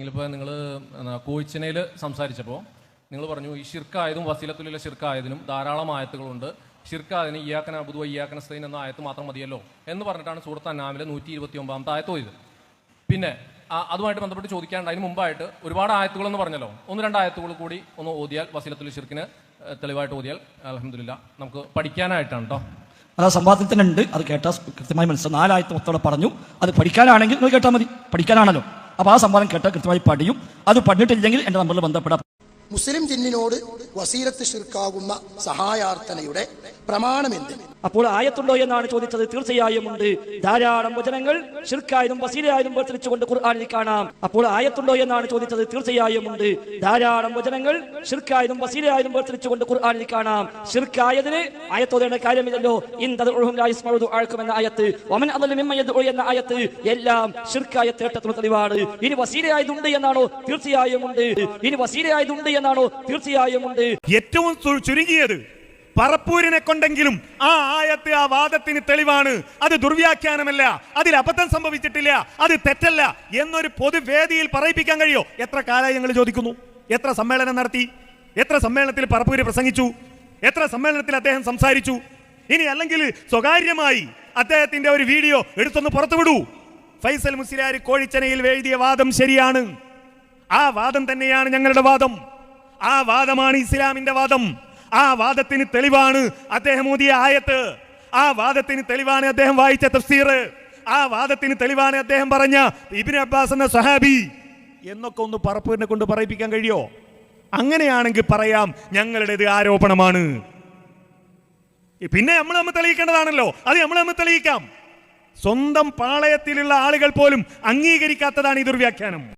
അല്ലെങ്കിൽ ഇപ്പോൾ നിങ്ങൾ കോയിച്ചനയിൽ സംസാരിച്ചപ്പോൾ നിങ്ങൾ പറഞ്ഞു ഈ ഷിർക്കായതും വസീലത്തുലുള്ള ഷിർക്കായതിനും ധാരാളം ആയത്തുകളുണ്ട്. ഷിർക്കായതിന് ഇയ്യാക്കന അബ്ദു ഇയ്യാക്കന നസ്തഈൻ എന്ന ആയത്ത് മാത്രം മതിയല്ലോ എന്ന് പറഞ്ഞിട്ടാണ് സൂറത്ത് അൻആമിലെ 129 ആയത്ത് ഓതിയത്. പിന്നെ അതുമായിട്ട് ബന്ധപ്പെട്ട് ചോദിക്കാണ്ട് അതിന് മുമ്പായിട്ട് ഒരുപാട് ആയത്തുകളെന്ന് പറഞ്ഞല്ലോ, 1-2 ആയത്തുകൾ കൂടി ഒന്ന് ഓതിയാൽ വസീലത്തുൽ ഷിർക്കിന് തെളിവായിട്ട് ഓതിയാൽ അൽഹംദുലില്ലാ നമുക്ക് പഠിക്കാനായിട്ടാണ് കേട്ടോ. അത് സംവാദത്തിനുണ്ട്, അത് കേട്ടാൽ കൃത്യമായി മനസ്സിലാവും. 4 ആയത്ത് മൊത്തം പറഞ്ഞു. അത് പഠിക്കാനാണെങ്കിൽ നിങ്ങൾ കേട്ടാൽ മതി, പഠിക്കാനാണല്ലോ. അപ്പോൾ ആ സംവാദം കേട്ടാൽ കൃത്യമായി പഠിയും. അത് പഠിച്ചിട്ടില്ലെങ്കിൽ എൻ്റെ നമ്പറിൽ ബന്ധപ്പെടാം. മുസ്ലിം ജിന്നിനോട് വസീലത്ത് ഷിർക്കാകുന്ന സഹായാർത്ഥനയുടെ പ്രമാണമെന്ത്? അപ്പോൾ ആയത്തുണ്ടോ എന്നാണ് ചോദിച്ചത്. തീർച്ചയായും ഉണ്ട്. ധാരാളം വചനങ്ങൾ ഷിർക്കായതും വസീലയായതും വേർതിരിച്ചുകൊണ്ട് ഖുർആനിൽ കാണാം. അപ്പോൾ ആയത്തുണ്ടോ എന്നാണ് ചോദിച്ചത്. തീർച്ചയായും ഉണ്ട്. ധാരാളം വചനങ്ങൾ ഷിർക്കായതും വസീലയായതും വേർതിരിച്ചുകൊണ്ട് ഖുർആനിൽ കാണാം. ഷിർക്കായതിന് ആയത്തോതേണ്ട കാര്യമില്ലല്ലോ. എന്ന ആയത്ത്, വമൻ അദല്ലു മിമ്മൻ യദ്ഉ എന്ന ആയത്ത് എല്ലാം ഷിർക്കായ തേട്ടത്തിന് തെളിവാണ്. ഇനി വസീലയായതുണ്ട് എന്നാണോ? തീർച്ചയായും ഉണ്ട്. ഇനി വസീലയായതുണ്ട് എന്നാണോ? തീർച്ചയായും ഉണ്ട്. ഏറ്റവും ചുരുങ്ങിയത് പറപ്പൂരിനെ കൊണ്ടെങ്കിലും ആ ആയത്ത് ആ വാദത്തിന് തെളിവാണ്. അത് ദുർവ്യാഖ്യാനമല്ല, അതിൽ അബദ്ധം സംഭവിച്ചിട്ടില്ല, അത് തെറ്റല്ല എന്നൊരു പൊതുവേദിയിൽ പറയിപ്പിക്കാൻ കഴിയോ? എത്ര കാലമായി ഞങ്ങൾ ചോദിക്കുന്നു. എത്ര സമ്മേളനം നടത്തി, എത്ര സമ്മേളനത്തിൽ പറപ്പൂര് പ്രസംഗിച്ചു, എത്ര സമ്മേളനത്തിൽ അദ്ദേഹം സംസാരിച്ചു. ഇനി അല്ലെങ്കിൽ സ്വകാര്യമായി അദ്ദേഹത്തിന്റെ ഒരു വീഡിയോ എടുത്തൊന്ന് പുറത്തുവിടൂ. ഫൈസൽ മുസ്ലിയാർ കോഴിച്ചനയിൽ എഴുതിയ വാദം ശരിയാണ്. ആ വാദം തന്നെയാണ് ഞങ്ങളുടെ വാദം. ആ വാദമാണ് ഇസ്ലാമിന്റെ വാദം. ആ വാദത്തിന് തെളിവാണ് അദ്ദേഹം ഓതിയ ആയത്ത്. ആ വാദത്തിന് തെളിവാണ് അദ്ദേഹം വായിച്ച തഫ്സീർ. ആ വാദത്തിന് തെളിവാണ് അദ്ദേഹം പറഞ്ഞ ഇബ്നു അബ്ബാസ് എന്ന സ്വഹാബി എന്നൊക്കെ ഒന്ന് പറപ്പൂരിനെ കൊണ്ട് പറയിപ്പിക്കാൻ കഴിയോ? അങ്ങനെയാണെങ്കിൽ പറയാം ഞങ്ങളുടേത് ആരോപണമാണ്. പിന്നെ നമ്മൾ തെളിയിക്കേണ്ടതാണല്ലോ. അത് നമ്മൾ തെളിയിക്കാം. സ്വന്തം പാളയത്തിലുള്ള ആളുകൾ പോലും അംഗീകരിക്കാത്തതാണ് ഈ ദുർവ്യാഖ്യാനം.